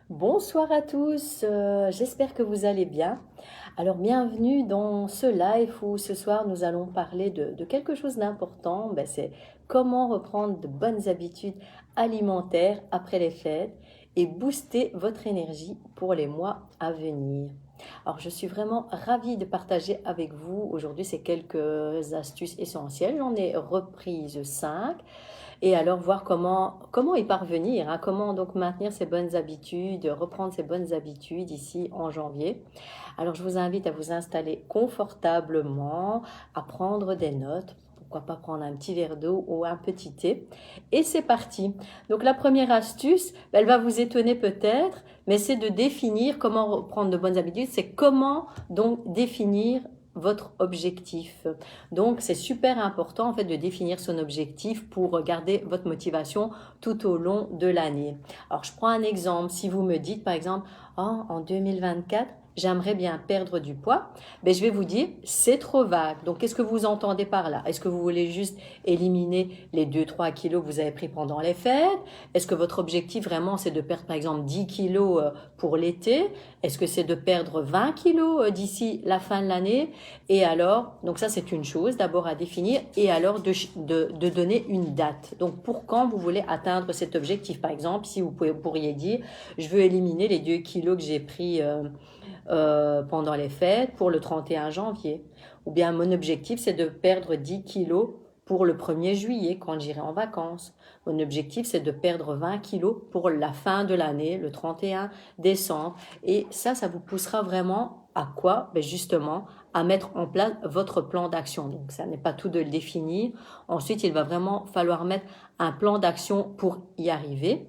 Bonsoir à tous, j'espère que vous allez bien. Alors bienvenue dans ce live où ce soir nous allons parler de quelque chose d'important, c'est comment reprendre de bonnes habitudes alimentaires après les fêtes et booster votre énergie pour les mois à venir. Alors je suis vraiment ravie de partager avec vous aujourd'hui ces quelques astuces essentielles. J'en ai reprise 5 et alors voir comment y parvenir, hein, comment donc maintenir ces bonnes habitudes, reprendre ces bonnes habitudes ici en janvier. Alors je vous invite à vous installer confortablement, à prendre des notes. Pourquoi pas prendre un petit verre d'eau ou un petit thé. Et c'est parti. Donc la première astuce, elle va vous étonner peut-être, mais c'est de définir comment reprendre de bonnes habitudes. C'est comment donc définir votre objectif. Donc c'est super important en fait de définir son objectif pour garder votre motivation tout au long de l'année. Alors je prends un exemple. Si vous me dites par exemple, oh, en 2024, j'aimerais bien perdre du poids, je vais vous dire, c'est trop vague. Donc, qu'est-ce que vous entendez par là? Est-ce que vous voulez juste éliminer les 2-3 kilos que vous avez pris pendant les fêtes? Est-ce que votre objectif vraiment, c'est de perdre, par exemple, 10 kilos pour l'été? Est-ce que c'est de perdre 20 kilos d'ici la fin de l'année? Et alors, donc ça, c'est une chose d'abord à définir et alors de donner une date. Donc, pour quand vous voulez atteindre cet objectif? Par exemple, si vous pourriez dire, je veux éliminer les 2 kilos que j'ai pris pendant les fêtes pour le 31 janvier. Ou bien mon objectif, c'est de perdre 10 kilos pour le 1er juillet quand j'irai en vacances. Mon objectif, c'est de perdre 20 kilos pour la fin de l'année, le 31 décembre. Et ça vous poussera vraiment à quoi? Justement, à mettre en place votre plan d'action. Donc, ça n'est pas tout de le définir. Ensuite, il va vraiment falloir mettre un plan d'action pour y arriver.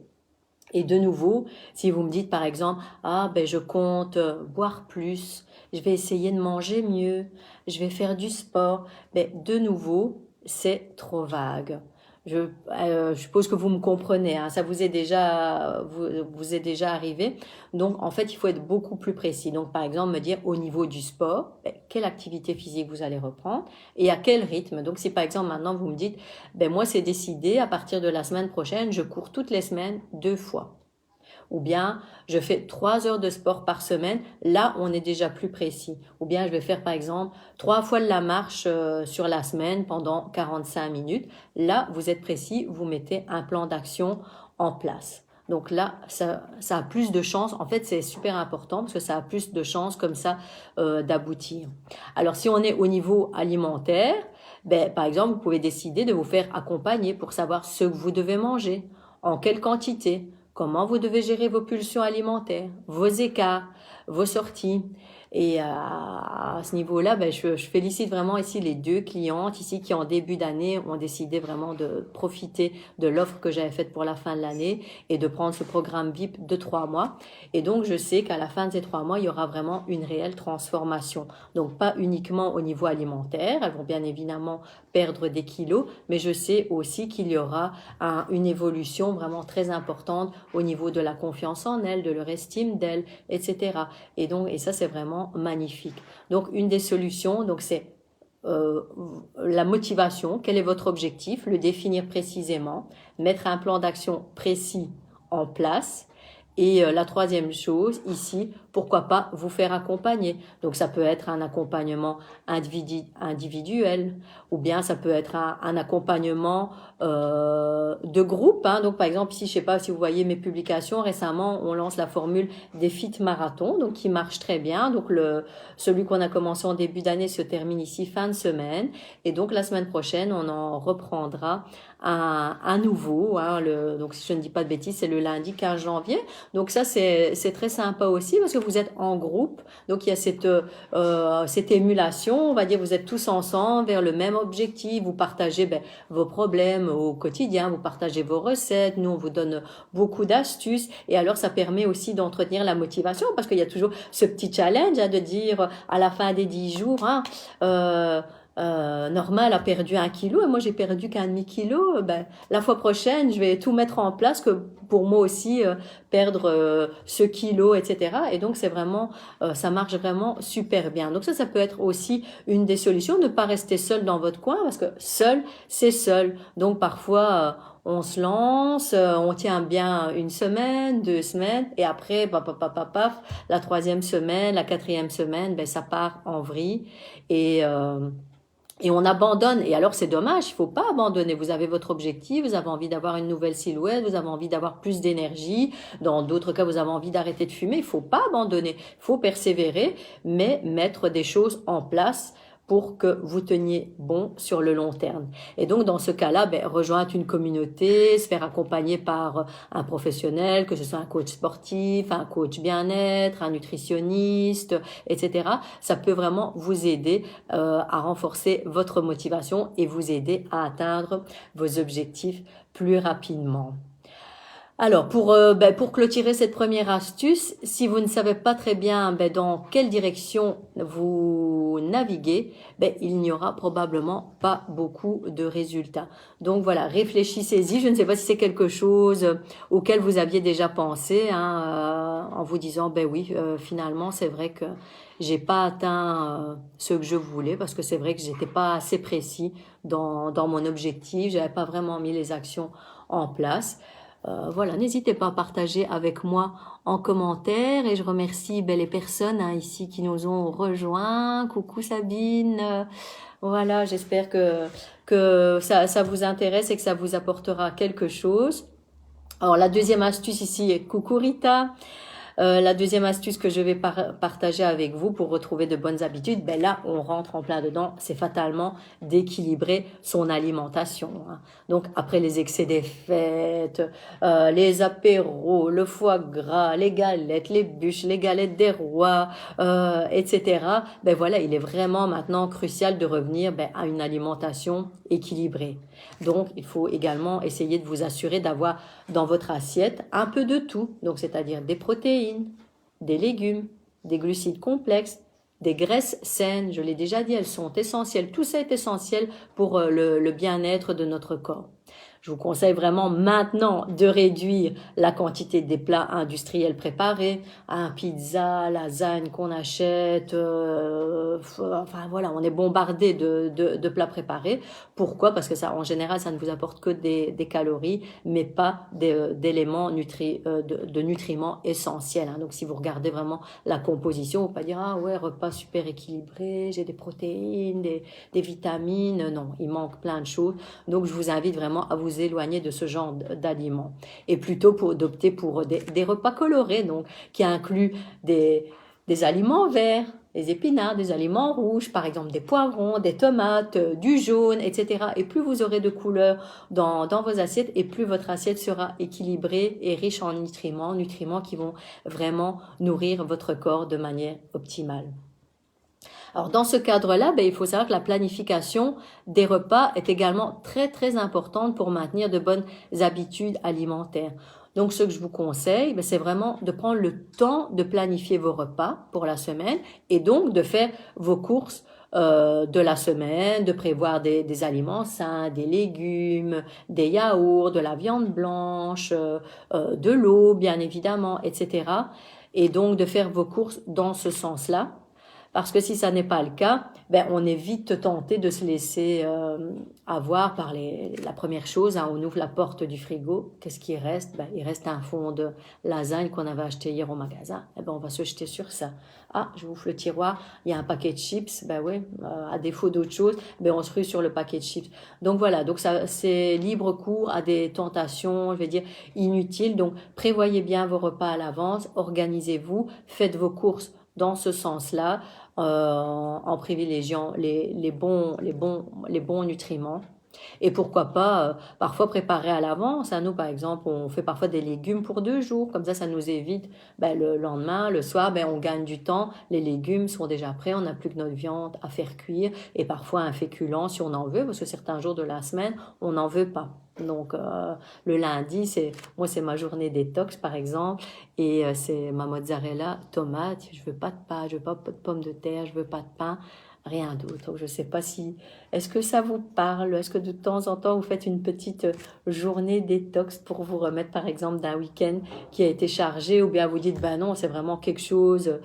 Et de nouveau, si vous me dites par exemple, je compte boire plus, je vais essayer de manger mieux, je vais faire du sport, de nouveau, c'est trop vague. Je suppose que vous me comprenez, hein, ça vous est déjà arrivé. Donc en fait, il faut être beaucoup plus précis. Donc par exemple, me dire au niveau du sport, quelle activité physique vous allez reprendre et à quel rythme. Donc si par exemple maintenant vous me dites, moi c'est décidé, à partir de la semaine prochaine, je cours toutes les semaines 2 fois. Ou bien je fais 3 heures de sport par semaine, là on est déjà plus précis. Ou bien je vais faire par exemple 3 fois de la marche sur la semaine pendant 45 minutes. Là vous êtes précis, vous mettez un plan d'action en place. Donc là, ça a plus de chances. En fait, c'est super important parce que ça a plus de chances comme ça d'aboutir. Alors, si on est au niveau alimentaire, par exemple, vous pouvez décider de vous faire accompagner pour savoir ce que vous devez manger, en quelle quantité, comment vous devez gérer vos pulsions alimentaires, vos écarts, vos sorties. Et à ce niveau-là, je félicite vraiment ici les 2 clientes ici qui en début d'année ont décidé vraiment de profiter de l'offre que j'avais faite pour la fin de l'année et de prendre ce programme VIP de 3 mois. Et donc je sais qu'à la fin de ces 3 mois, il y aura vraiment une réelle transformation. Donc pas uniquement au niveau alimentaire, elles vont bien évidemment perdre des kilos, mais je sais aussi qu'il y aura une évolution vraiment très importante au niveau de la confiance en elles, de leur estime d'elles, etc. Et ça c'est vraiment magnifique. Donc une des solutions, donc c'est la motivation, quel est votre objectif, le définir précisément, mettre un plan d'action précis en place. Et la troisième chose ici, pourquoi pas vous faire accompagner. Donc ça peut être un accompagnement individuel ou bien ça peut être un accompagnement de groupe. Hein. Donc par exemple ici, je sais pas si vous voyez mes publications, récemment on lance la formule des fit marathon, donc qui marche très bien. Donc celui qu'on a commencé en début d'année se termine ici fin de semaine et donc la semaine prochaine on en reprendra un nouveau. Hein, donc si je ne dis pas de bêtises, c'est le lundi 15 janvier. Donc ça c'est très sympa aussi parce que vous êtes en groupe, donc il y a cette émulation, on va dire vous êtes tous ensemble vers le même objectif, vous partagez vos problèmes au quotidien, vous partagez vos recettes, nous on vous donne beaucoup d'astuces et alors ça permet aussi d'entretenir la motivation parce qu'il y a toujours ce petit challenge de dire à la fin des 10 jours, hein, Normal a perdu 1 kilo et moi j'ai perdu qu'un demi-kilo. La fois prochaine, je vais tout mettre en place que pour moi aussi perdre ce kilo, etc. Et donc c'est vraiment, ça marche vraiment super bien. Donc ça peut être aussi une des solutions, ne pas rester seul dans votre coin parce que seul, c'est seul. Donc parfois, On se lance, on tient bien une semaine, 2 semaines, et après, paf, paf, paf, paf, paf, la troisième semaine, la quatrième semaine, ben, ça part en vrille et, euh, et on abandonne. Et alors, c'est dommage, il faut pas abandonner. Vous avez votre objectif, vous avez envie d'avoir une nouvelle silhouette, vous avez envie d'avoir plus d'énergie. Dans d'autres cas, vous avez envie d'arrêter de fumer. Il faut pas abandonner. Il faut persévérer, mais mettre des choses en place pour que vous teniez bon sur le long terme. Et donc, dans ce cas-là, ben, rejoindre une communauté, se faire accompagner par un professionnel, que ce soit un coach sportif, un coach bien-être, un nutritionniste, etc. Ça peut vraiment vous aider à renforcer votre motivation et vous aider à atteindre vos objectifs plus rapidement. Alors, pour clôturer cette première astuce, si vous ne savez pas très bien dans quelle direction vous naviguez, il n'y aura probablement pas beaucoup de résultats. Donc voilà, réfléchissez-y. Je ne sais pas si c'est quelque chose auquel vous aviez déjà pensé, en vous disant, oui, finalement, c'est vrai que j'ai pas atteint ce que je voulais parce que c'est vrai que j'étais pas assez précis dans mon objectif, j'avais pas vraiment mis les actions en place. Voilà, n'hésitez pas à partager avec moi en commentaire et je remercie les personnes ici qui nous ont rejoints. Coucou Sabine. Voilà, j'espère que ça vous intéresse et que ça vous apportera quelque chose. Alors la deuxième astuce ici est coucou Rita. La deuxième astuce que je vais partager avec vous pour retrouver de bonnes habitudes, là, on rentre en plein dedans, c'est fatalement d'équilibrer son alimentation. Donc, après les excès des fêtes, les apéros, le foie gras, les galettes, les bûches, les galettes des rois, etc. Voilà, il est vraiment maintenant crucial de revenir à une alimentation équilibrée. Donc, il faut également essayer de vous assurer d'avoir dans votre assiette un peu de tout. Donc, c'est-à-dire des protéines, des légumes, des glucides complexes, des graisses saines. Je l'ai déjà dit, elles sont essentielles. Tout ça est essentiel pour le bien-être de notre corps. Je vous conseille vraiment maintenant de réduire la quantité des plats industriels préparés, pizza, lasagne qu'on achète, enfin voilà, on est bombardé de plats préparés. Pourquoi? Parce que ça, en général, ça ne vous apporte que des calories, mais pas d'éléments de nutriments essentiels. Donc si vous regardez vraiment la composition, vous ne pouvez pas dire ah ouais, repas super équilibré, j'ai des protéines, des vitamines. Non, il manque plein de choses. Donc je vous invite vraiment à vous éloigner de ce genre d'aliments et plutôt d'opter pour des repas colorés, donc qui incluent des aliments verts, des épinards, des aliments rouges, par exemple des poivrons, des tomates, du jaune, etc. Et plus vous aurez de couleurs dans vos assiettes, et plus votre assiette sera équilibrée et riche en nutriments qui vont vraiment nourrir votre corps de manière optimale. Alors dans ce cadre-là, il faut savoir que la planification des repas est également très très importante pour maintenir de bonnes habitudes alimentaires. Donc ce que je vous conseille, c'est vraiment de prendre le temps de planifier vos repas pour la semaine et donc de faire vos courses de la semaine, de prévoir des aliments sains, des légumes, des yaourts, de la viande blanche, de l'eau bien évidemment, etc. Et donc de faire vos courses dans ce sens-là. Parce que si ça n'est pas le cas, on est vite tenté de se laisser avoir par la première chose. On ouvre la porte du frigo, qu'est-ce qui reste? Il reste un fond de lasagne qu'on avait acheté hier au magasin. On va se jeter sur ça. Ah, je vous ouvre le tiroir, il y a un paquet de chips. Oui, à défaut d'autre chose, on se rue sur le paquet de chips. Donc voilà, donc ça c'est libre cours à des tentations, je vais dire inutiles. Donc prévoyez bien vos repas à l'avance, organisez-vous, faites vos courses dans ce sens-là, en privilégiant les bons nutriments. Et pourquoi pas parfois préparer à l'avance. Nous, par exemple, on fait parfois des légumes pour 2 jours. Comme ça nous évite le lendemain, le soir, on gagne du temps. Les légumes sont déjà prêts. On n'a plus que notre viande à faire cuire. Et parfois un féculent si on en veut, parce que certains jours de la semaine, on n'en veut pas. Donc le lundi, c'est ma journée détox par exemple, et c'est ma mozzarella tomate. Je veux pas de pâtes, je veux pas de pommes de terre, je veux pas de pain, rien d'autre. Donc je sais pas si est-ce que ça vous parle, est-ce que de temps en temps vous faites une petite journée détox pour vous remettre par exemple d'un week-end qui a été chargé, ou bien vous dites non, c'est vraiment quelque chose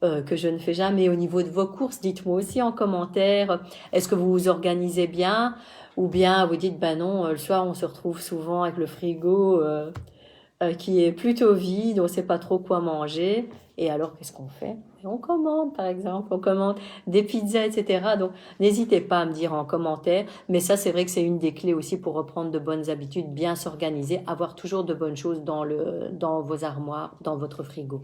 que je ne fais jamais. Au niveau de vos courses, dites-moi aussi en commentaire, est-ce que vous vous organisez bien ou bien vous dites, ben non, le soir on se retrouve souvent avec le frigo qui est plutôt vide, on ne sait pas trop quoi manger. Et alors, qu'est-ce qu'on fait? On commande, par exemple, on commande des pizzas, etc. Donc, n'hésitez pas à me dire en commentaire. Mais ça, c'est vrai que c'est une des clés aussi pour reprendre de bonnes habitudes, bien s'organiser, avoir toujours de bonnes choses dans vos armoires, dans votre frigo.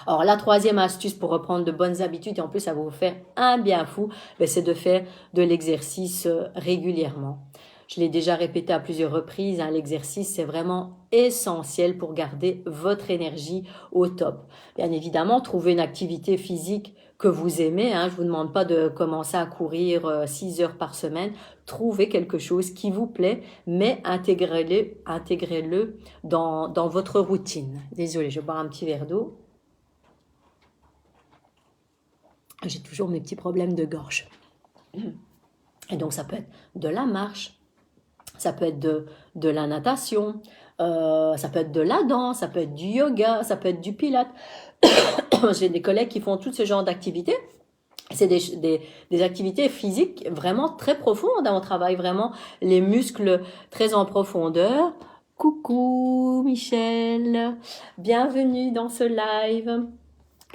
Alors, la troisième astuce pour reprendre de bonnes habitudes, et en plus, ça va vous faire un bien fou, ben, c'est de faire de l'exercice régulièrement. Je l'ai déjà répété à plusieurs reprises, hein, l'exercice, c'est vraiment essentiel pour garder votre énergie au top. Bien évidemment, trouver une activité physique que vous aimez. Hein, je vous demande pas de commencer à courir 6 heures par semaine. Trouvez quelque chose qui vous plaît, mais intégrez-le dans votre routine. Désolée, je vais boire un petit verre d'eau. J'ai toujours mes petits problèmes de gorge. Et donc, ça peut être de la marche, ça peut être de la natation, ça peut être de la danse, ça peut être du yoga, ça peut être du pilates. J'ai des collègues qui font tout ce genre d'activités. C'est des activités physiques vraiment très profondes. On travaille vraiment les muscles très en profondeur. Coucou Michel, bienvenue dans ce live.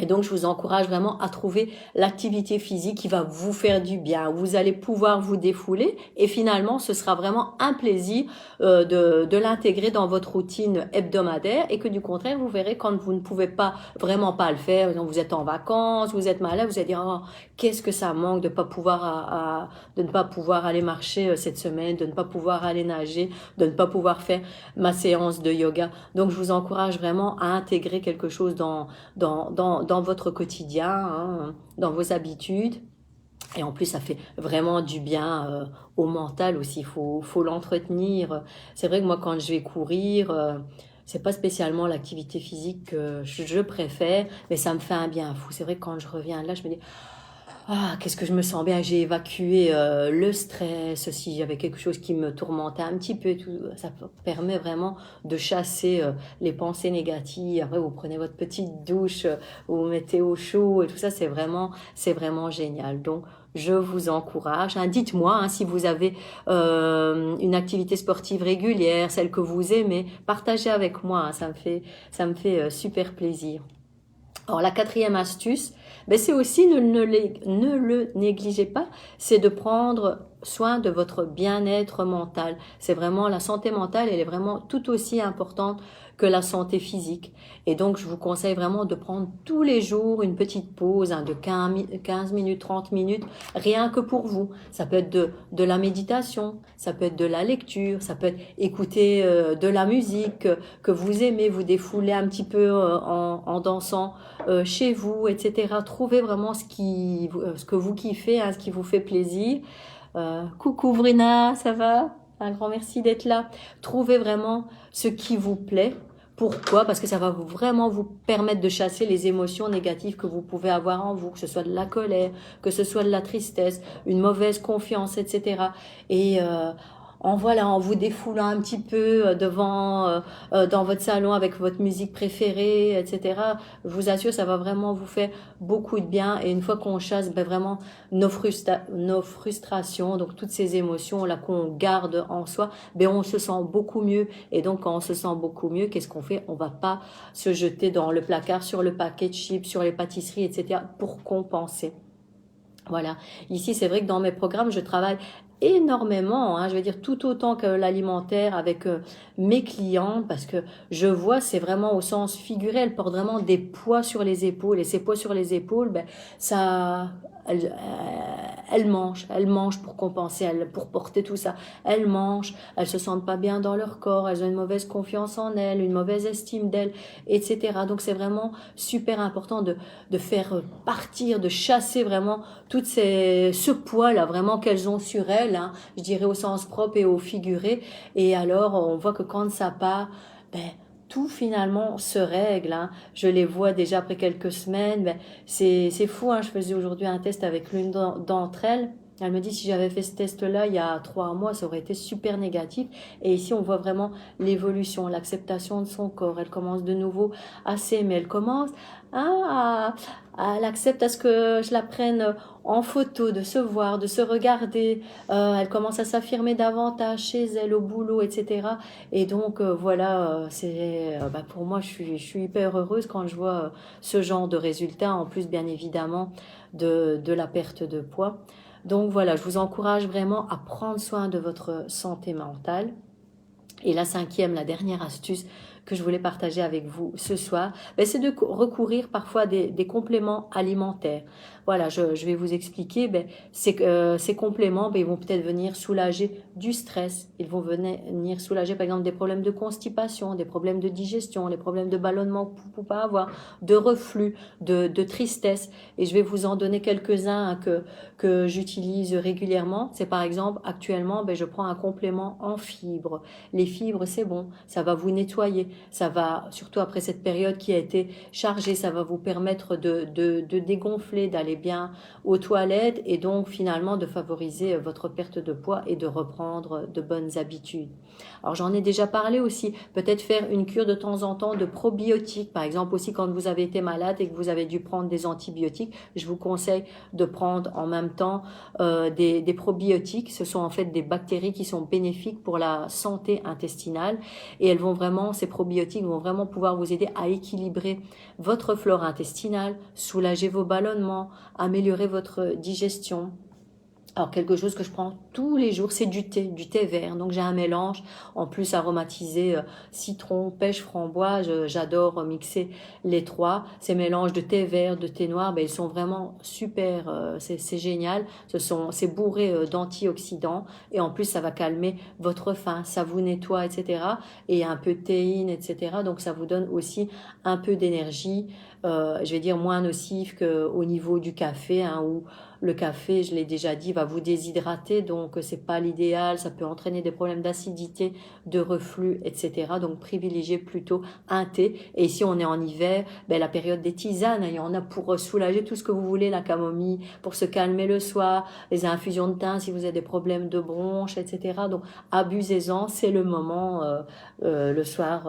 Et donc, je vous encourage vraiment à trouver l'activité physique qui va vous faire du bien. Vous allez pouvoir vous défouler et finalement, ce sera vraiment un plaisir de l'intégrer dans votre routine hebdomadaire et que du contraire, vous verrez quand vous ne pouvez pas vraiment pas le faire, donc vous êtes en vacances, vous êtes malade, vous allez dire oh, qu'est-ce que ça manque de pas pouvoir de ne pas pouvoir aller marcher cette semaine, de ne pas pouvoir aller nager, de ne pas pouvoir faire ma séance de yoga. Donc, je vous encourage vraiment à intégrer quelque chose dans votre quotidien, hein, dans vos habitudes. Et en plus, ça fait vraiment du bien au mental aussi. Il faut l'entretenir. C'est vrai que moi, quand je vais courir, c'est pas spécialement l'activité physique que je préfère, mais ça me fait un bien fou. C'est vrai que quand je reviens là, je me dis ah, qu'est-ce que je me sens bien, j'ai évacué le stress, si j'avais quelque chose qui me tourmentait un petit peu, tout, ça permet vraiment de chasser les pensées négatives. Après, vous prenez votre petite douche, vous vous mettez au chaud et tout ça, c'est vraiment génial. Donc, je vous encourage. Hein, dites-moi hein, si vous avez une activité sportive régulière, celle que vous aimez, partagez avec moi, hein, ça me fait super plaisir. Alors la quatrième astuce, ben c'est aussi ne le négligez pas, c'est de prendre soin de votre bien-être mental. C'est vraiment la santé mentale, elle est vraiment tout aussi importante que la santé physique. Et donc je vous conseille vraiment de prendre tous les jours une petite pause hein, de 15 minutes, 30 minutes, rien que pour vous. Ça peut être de la méditation, ça peut être de la lecture, ça peut être écouter de la musique que vous aimez, vous défouler un petit peu en dansant chez vous, etc. Trouvez vraiment ce que vous kiffez, hein, ce qui vous fait plaisir. Coucou Brina, ça va? Un grand merci d'être là. Trouvez vraiment ce qui vous plaît. Pourquoi? Parce que ça va vraiment vous permettre de chasser les émotions négatives que vous pouvez avoir en vous, que ce soit de la colère, que ce soit de la tristesse, une mauvaise confiance, etc. Et en vous défoulant un petit peu dans votre salon avec votre musique préférée, etc. Je vous assure, ça va vraiment vous faire beaucoup de bien. Et une fois qu'on chasse vraiment nos frustrations, donc toutes ces émotions là qu'on garde en soi, on se sent beaucoup mieux. Et donc quand on se sent beaucoup mieux, qu'est-ce qu'on fait? On va pas se jeter dans le placard, sur le paquet de chips, sur les pâtisseries, etc. pour compenser. Voilà. Ici, c'est vrai que dans mes programmes, je travaille énormément, hein, je veux dire tout autant que l'alimentaire avec mes clientes parce que je vois, c'est vraiment au sens figuré, elles portent vraiment des poids sur les épaules et ces poids sur les épaules, ça, elles mangent pour compenser, pour porter tout ça. Elles mangent, elles se sentent pas bien dans leur corps, elles ont une mauvaise confiance en elles, une mauvaise estime d'elles, etc. Donc c'est vraiment super important de faire partir, de chasser vraiment ce poids-là vraiment qu'elles ont sur elles, hein, je dirais au sens propre et au figuré. Et alors, on voit que quand ça part, tout finalement se règle. Hein. Je les vois déjà après quelques semaines. C'est fou. Hein. Je faisais aujourd'hui un test avec l'une d'entre elles. Elle me dit, si j'avais fait ce test-là il y a 3 mois, ça aurait été super négatif. Et ici, on voit vraiment l'évolution, l'acceptation de son corps. Elle commence de nouveau à s'aimer. Elle commence elle accepte à ce que je la prenne en photo, de se voir, de se regarder. Elle commence à s'affirmer davantage chez elle, au boulot, etc. Et donc, voilà, pour moi, je suis hyper heureuse quand je vois ce genre de résultats. En plus, bien évidemment, de la perte de poids. Donc voilà, je vous encourage vraiment à prendre soin de votre santé mentale. Et la cinquième, la dernière astuce que je voulais partager avec vous ce soir, c'est de recourir parfois à des compléments alimentaires. Voilà, je vais vous expliquer. Ces compléments, ils vont peut-être venir soulager du stress. Ils vont venir soulager, par exemple, des problèmes de constipation, des problèmes de digestion, les problèmes de ballonnement que vous ne pouvez pas avoir, de reflux, de tristesse. Et je vais vous en donner quelques-uns que j'utilise régulièrement. C'est par exemple, actuellement, je prends un complément en fibres. Les fibres, c'est bon, ça va vous nettoyer, ça va, surtout après cette période qui a été chargée, ça va vous permettre de dégonfler, d'aller bien aux toilettes et donc finalement de favoriser votre perte de poids et de reprendre de bonnes habitudes. Alors j'en ai déjà parlé aussi, peut-être faire une cure de temps en temps de probiotiques, par exemple aussi quand vous avez été malade et que vous avez dû prendre des antibiotiques, je vous conseille de prendre en même temps des probiotiques. Ce sont en fait des bactéries qui sont bénéfiques pour la santé intestinale et ces probiotiques vont vraiment pouvoir vous aider à équilibrer votre flore intestinale, soulager vos ballonnements, améliorer votre digestion. Alors quelque chose que je prends tous les jours, c'est du thé vert. Donc j'ai un mélange en plus aromatisé citron, pêche, framboise. J'adore mixer les trois. Ces mélanges de thé vert, de thé noir, ils sont vraiment super. C'est génial. C'est bourré d'antioxydants et en plus ça va calmer votre faim, ça vous nettoie, etc. Et un peu de théine, etc. Donc ça vous donne aussi un peu d'énergie. Je vais dire moins nocif qu'au niveau du café, où le café, je l'ai déjà dit, va vous déshydrater, donc c'est pas l'idéal, ça peut entraîner des problèmes d'acidité, de reflux, etc. Donc privilégiez plutôt un thé. Et si on est en hiver, la période des tisanes, il y en a pour soulager tout ce que vous voulez, la camomille, pour se calmer le soir, les infusions de thym si vous avez des problèmes de bronches, etc. Donc abusez-en, c'est le moment le soir,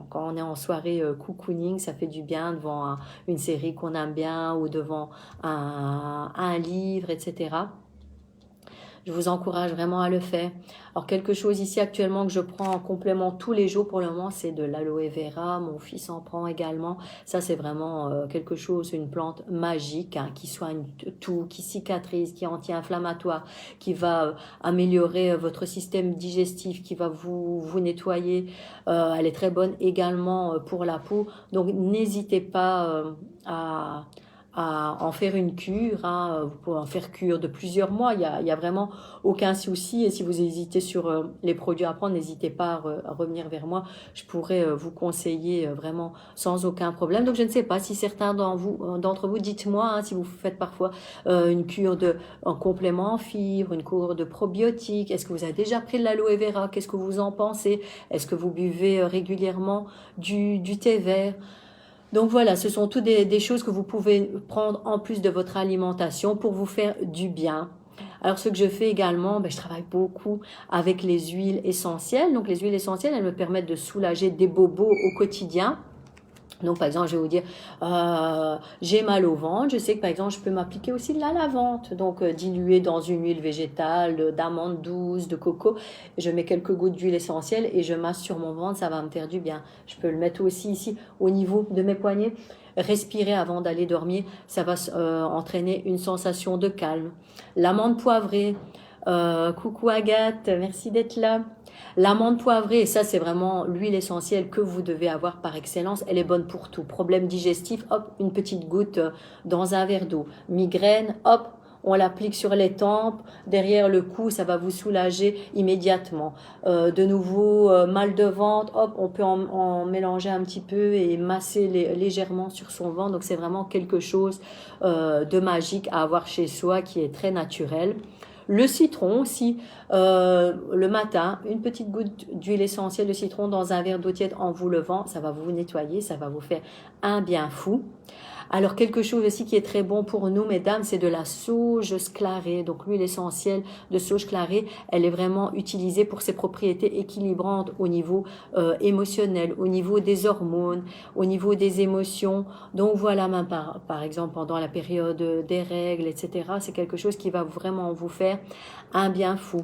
quand on est en soirée cocooning, ça fait du bien devant une série qu'on aime bien ou devant un livre, etc. Je vous encourage vraiment à le faire. Alors quelque chose ici actuellement que je prends en complément tous les jours pour le moment, c'est de l'aloe vera. Mon fils en prend également. Ça c'est vraiment quelque chose, une plante magique qui soigne tout, qui cicatrise, qui est anti-inflammatoire, qui va améliorer votre système digestif, qui va vous nettoyer. Elle est très bonne également pour la peau. Donc n'hésitez pas à en faire une cure. Vous pouvez en faire cure de plusieurs mois. Il y a vraiment aucun souci. Et si vous hésitez sur les produits à prendre, n'hésitez pas à revenir vers moi. Je pourrais vous conseiller vraiment sans aucun problème. Donc je ne sais pas si certains d'entre vous, dites-moi si vous faites parfois une cure en complément en fibres, une cure de probiotiques. Est-ce que vous avez déjà pris de l'aloe vera? Qu'est-ce que vous en pensez? Est-ce que vous buvez régulièrement du thé vert? Donc voilà, ce sont toutes des choses que vous pouvez prendre en plus de votre alimentation pour vous faire du bien. Alors ce que je fais également, je travaille beaucoup avec les huiles essentielles. Donc les huiles essentielles, elles me permettent de soulager des bobos au quotidien. Donc, par exemple, je vais vous dire, j'ai mal au ventre. Je sais que, par exemple, je peux m'appliquer aussi de la lavande. Donc, diluée dans une huile végétale, d'amande douce, de coco. Je mets quelques gouttes d'huile essentielle et je masse sur mon ventre. Ça va me faire du bien. Je peux le mettre aussi ici, au niveau de mes poignets. Respirer avant d'aller dormir, ça va entraîner une sensation de calme. L'amande poivrée. Coucou Agathe, merci d'être là. L'amande poivrée, et ça c'est vraiment l'huile essentielle que vous devez avoir par excellence. Elle est bonne pour tout. Problème digestif, hop, une petite goutte dans un verre d'eau. Migraine, hop, on l'applique sur les tempes, derrière le cou, ça va vous soulager immédiatement. De nouveau, mal de ventre, hop, on peut en mélanger un petit peu et masser légèrement sur son ventre. Donc c'est vraiment quelque chose de magique à avoir chez soi qui est très naturel. Le citron aussi, le matin, une petite goutte d'huile essentielle de citron dans un verre d'eau tiède en vous levant, ça va vous nettoyer, ça va vous faire un bien fou. Alors quelque chose aussi qui est très bon pour nous, mesdames, c'est de la sauge sclarée. Donc l'huile essentielle de sauge sclarée, elle est vraiment utilisée pour ses propriétés équilibrantes au niveau émotionnel, au niveau des hormones, au niveau des émotions. Donc voilà, même par exemple pendant la période des règles, etc. C'est quelque chose qui va vraiment vous faire un bien fou.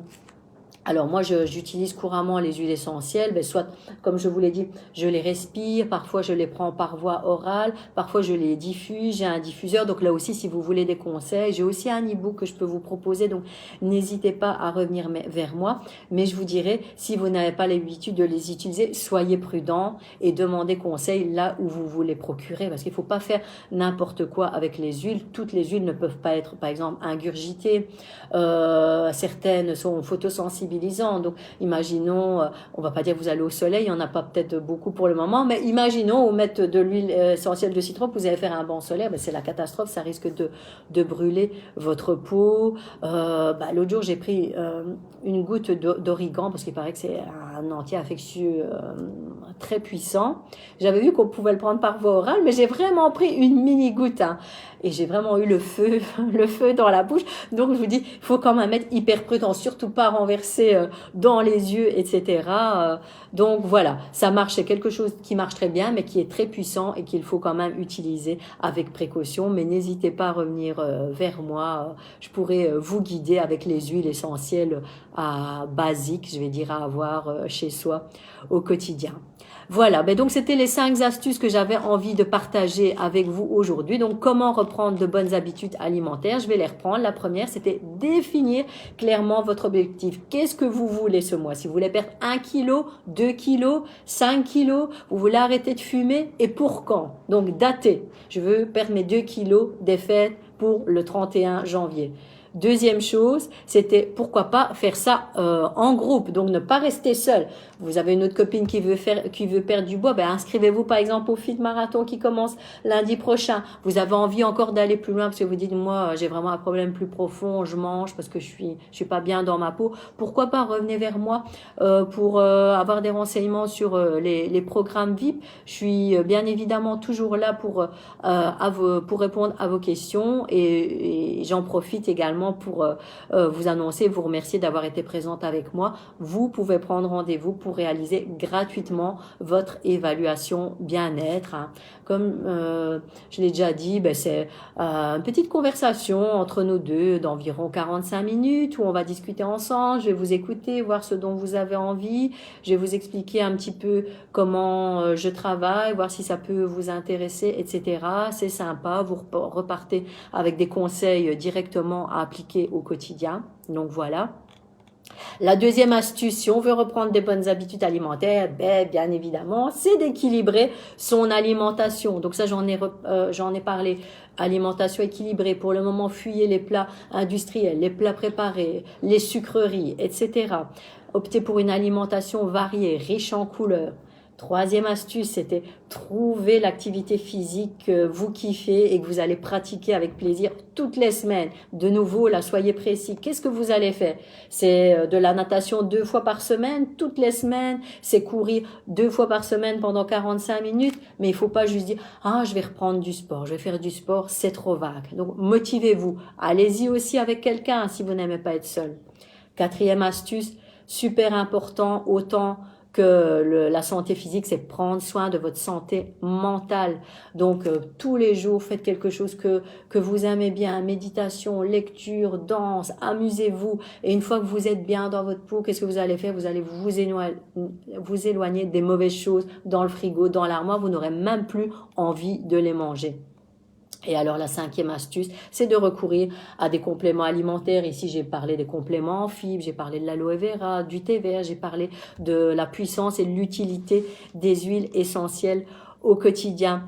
Alors moi, j'utilise couramment les huiles essentielles, ben soit, comme je vous l'ai dit, je les respire, parfois je les prends par voie orale, parfois je les diffuse, j'ai un diffuseur, donc là aussi, si vous voulez des conseils, j'ai aussi un e-book que je peux vous proposer, donc n'hésitez pas à revenir vers moi, mais je vous dirai, si vous n'avez pas l'habitude de les utiliser, soyez prudents et demandez conseil là où vous les procurez, parce qu'il ne faut pas faire n'importe quoi avec les huiles, toutes les huiles ne peuvent pas être, par exemple, ingurgitées, certaines sont photosensibles. Donc, imaginons, on va pas dire que vous allez au soleil, il n'y en a pas peut-être beaucoup pour le moment, mais imaginons, vous mettez de l'huile essentielle de citron, que vous allez faire un banc solaire, ben c'est la catastrophe, ça risque de brûler votre peau. L'autre jour, j'ai pris une goutte d'origan, parce qu'il paraît que c'est un anti-infectieux très puissant. J'avais vu qu'on pouvait le prendre par voie orale, mais j'ai vraiment pris une mini goutte, hein, et j'ai vraiment eu le feu dans la bouche. Donc je vous dis, il faut quand même être hyper prudent, surtout pas renverser dans les yeux, etc. Donc voilà, ça marche, c'est quelque chose qui marche très bien, mais qui est très puissant et qu'il faut quand même utiliser avec précaution. Mais n'hésitez pas à revenir vers moi, je pourrais vous guider avec les huiles essentielles basiques, je vais dire, à avoir chez soi au quotidien. Voilà, donc c'était les 5 astuces que j'avais envie de partager avec vous aujourd'hui. Donc comment reprendre de bonnes habitudes alimentaires, je vais les reprendre. La première, c'était définir clairement votre objectif. Qu'est-ce que vous voulez ce mois? Si vous voulez perdre 1 kilo, 2 kilos, 5 kilos, vous voulez arrêter de fumer, et pour quand? Donc dater. Je veux perdre mes 2 kilos des fêtes pour le 31 janvier. Deuxième chose, c'était pourquoi pas faire ça en groupe, donc ne pas rester seul. Vous avez une autre copine qui veut perdre du poids, ben inscrivez-vous par exemple au Fit Marathon qui commence lundi prochain. Vous avez envie encore d'aller plus loin parce que vous dites moi j'ai vraiment un problème plus profond, je mange parce que je suis pas bien dans ma peau. Pourquoi pas revenez vers moi pour avoir des renseignements sur les programmes VIP. Je suis bien évidemment toujours là pour répondre à vos questions et j'en profite également pour vous annoncer, vous remercier d'avoir été présente avec moi. Vous pouvez prendre rendez-vous pour réaliser gratuitement votre évaluation bien-être. Hein. Comme je l'ai déjà dit, c'est une petite conversation entre nous deux d'environ 45 minutes où on va discuter ensemble. Je vais vous écouter, voir ce dont vous avez envie. Je vais vous expliquer un petit peu comment je travaille, voir si ça peut vous intéresser, etc. C'est sympa. Vous repartez avec des conseils directement à appliquer au quotidien. Donc voilà. La deuxième astuce, si on veut reprendre des bonnes habitudes alimentaires, bien évidemment, c'est d'équilibrer son alimentation. Donc ça, j'en ai parlé. Alimentation équilibrée. Pour le moment, fuyez les plats industriels, les plats préparés, les sucreries, etc. Optez pour une alimentation variée, riche en couleurs. Troisième astuce, c'était trouver l'activité physique que vous kiffez et que vous allez pratiquer avec plaisir toutes les semaines. De nouveau, là, soyez précis. Qu'est-ce que vous allez faire? C'est de la natation 2 fois par semaine, toutes les semaines. C'est courir 2 fois par semaine pendant 45 minutes. Mais il faut pas juste dire, je vais reprendre du sport, je vais faire du sport, c'est trop vague. Donc, motivez-vous. Allez-y aussi avec quelqu'un si vous n'aimez pas être seul. Quatrième astuce, super important, autant que la santé physique, c'est prendre soin de votre santé mentale. Donc, tous les jours, faites quelque chose que vous aimez bien, méditation, lecture, danse, amusez-vous. Et une fois que vous êtes bien dans votre peau, qu'est-ce que vous allez faire? Vous allez vous éloigner des mauvaises choses dans le frigo, dans l'armoire. Vous n'aurez même plus envie de les manger. Et alors la cinquième astuce, c'est de recourir à des compléments alimentaires. Ici, j'ai parlé des compléments en fibres, j'ai parlé de l'aloe vera, du thé vert, j'ai parlé de la puissance et de l'utilité des huiles essentielles au quotidien.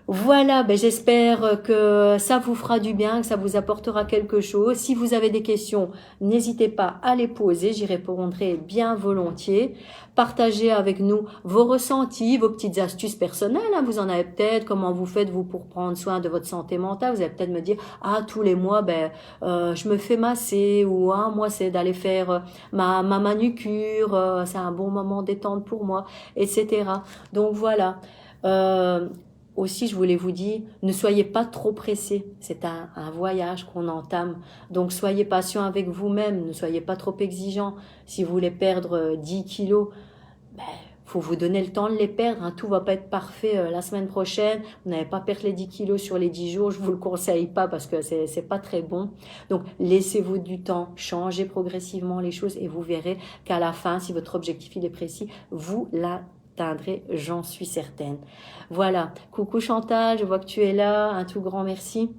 Voilà, ben j'espère que ça vous fera du bien, que ça vous apportera quelque chose. Si vous avez des questions, n'hésitez pas à les poser, j'y répondrai bien volontiers. Partagez avec nous vos ressentis, vos petites astuces personnelles, hein. Vous en avez peut-être, comment vous faites vous pour prendre soin de votre santé mentale. Vous allez peut-être me dire, ah tous les mois, je me fais masser, ou ah moi c'est d'aller faire ma manucure, c'est un bon moment détente pour moi, etc. Donc voilà. Euh, Aussi, je voulais vous dire, ne soyez pas trop pressés. C'est un voyage qu'on entame. Donc, soyez patient avec vous-même. Ne soyez pas trop exigeant. Si vous voulez perdre 10 kilos, ben, faut vous donner le temps de les perdre, hein. Tout va pas être parfait la semaine prochaine. Vous n'allez pas perdre les 10 kilos sur les 10 jours. Je vous le conseille pas parce que c'est pas très bon. Donc, laissez-vous du temps. Changez progressivement les choses et vous verrez qu'à la fin, si votre objectif il est précis, vous l'atteindrez, j'en suis certaine. Voilà. Coucou Chantal, je vois que tu es là. Un tout grand merci.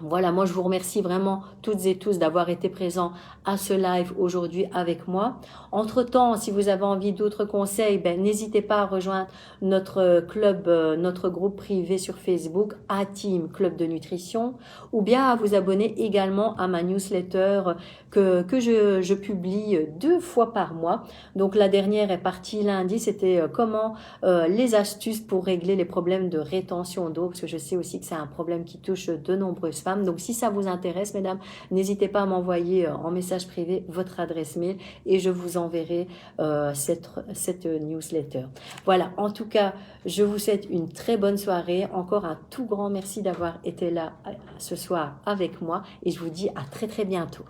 Voilà, moi je vous remercie vraiment toutes et tous d'avoir été présents à ce live aujourd'hui avec moi. Entre-temps, si vous avez envie d'autres conseils, n'hésitez pas à rejoindre notre club, notre groupe privé sur Facebook, A-Team Club de Nutrition, ou bien à vous abonner également à ma newsletter que je publie 2 fois par mois. Donc la dernière est partie lundi, c'était comment les astuces pour régler les problèmes de rétention d'eau, parce que je sais aussi que c'est un problème qui touche de nombreuses femmes. Donc si ça vous intéresse, mesdames, n'hésitez pas à m'envoyer en message privé votre adresse mail et je vous enverrai cette newsletter. Voilà, en tout cas, je vous souhaite une très bonne soirée. Encore un tout grand merci d'avoir été là ce soir avec moi et je vous dis à très très bientôt.